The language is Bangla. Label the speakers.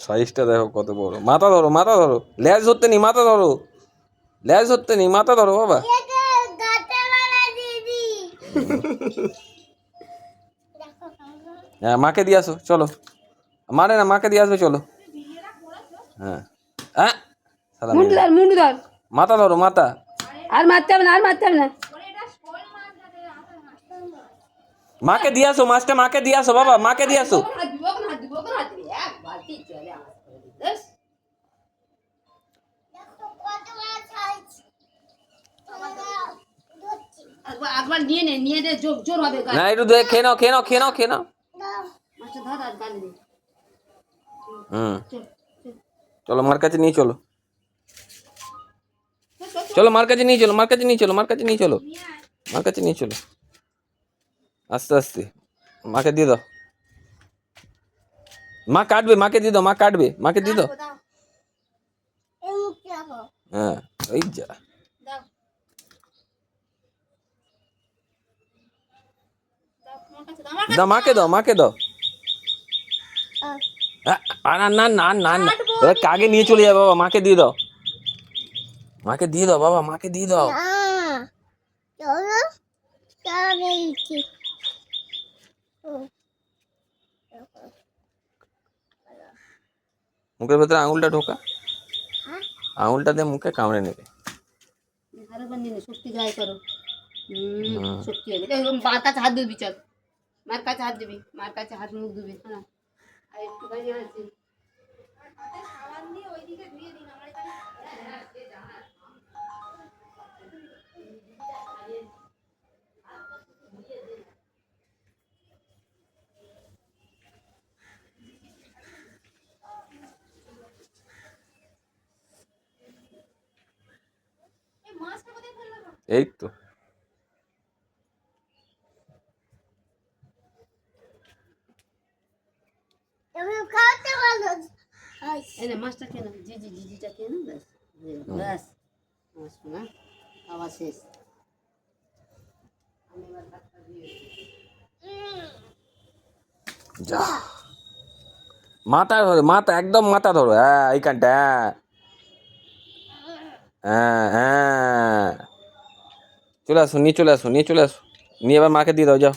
Speaker 1: সাইজটা দেখো কত বড়। মাথা ধরো, মাথা ধরো, লেজ ধরতে নি, মাথা ধরো, লেজ ধরতে নি, মাথা ধরো বাবা। হ্যাঁ, মাকে দিয়ে আসো, চলো। মানে না, মাকে দিয়ে আসবে, চলো। হ্যাঁ হ্যাঁ, মাথা ধরো, মাথা।
Speaker 2: আর মারতে হবে না, আর মারতে হবে না।
Speaker 1: মাকে দিয়ে আসো, মাছটা মাকে দিয়ে আসো বাবা, মাকে দিয়ে আসো।
Speaker 2: একবার নিয়ে নে, নিয়ে নে, জোর হবে।
Speaker 1: না, একটু খেয়ে নাও, খেয়ে নাও, খেয়ে নাও, খেয়ে নাও। চলো, মার কাছে নিয়ে চলো, চলো মার কাছে নিয়ে চলো, মার কাছে নিয়ে চলো, মার কাছে নিয়ে চলো, মার কাছে নিয়ে চলো, আস্তে আস্তে। মাকে দিয়ে দাও, মা কাটবে, মাকে দিয়ে দাও, মা কাটবে, মাকে দিয়ে দাও। হ্যাঁ, ওই যা। দাও, মাকে দাও, মাকে দাও। না না না না না, কাকে নিয়ে চলে যাবে বাবা, মাকে দিয়ে দাও, মাকে দিয়ে দাও বাবা, মাকে দিয়ে দাও। মুখের ভেতরে আঙুলটা ঢোকা, আঙুলটা দিয়ে মুখে কামড়ে নেবে।
Speaker 2: শক্তি গায়ে করো, শক্তি হবে। মার কাছে হাত ধুবি, চল, মার কাছে হাত দিবি, মার কাছে হাত মুখ ধুবি। হ্যাঁ, আর একটুখানি আছে।
Speaker 1: এই তো।
Speaker 2: মাছটা খেয়ে নাও, জিজিটা খেয়ে নাও, ব্যাস ব্যাস, মাছ না খাওয়া শেষ।
Speaker 1: যা, মাথা ধরো, মাথা একদম মাথা ধরো, হ্যাঁ এইখানটা, হ্যাঁ হ্যাঁ হ্যাঁ। চলে আসো, নিয়ে চলে আসো, নিয়ে চলে আসো, নিয়ে এবার মাকে দিয়ে দাও, যাও।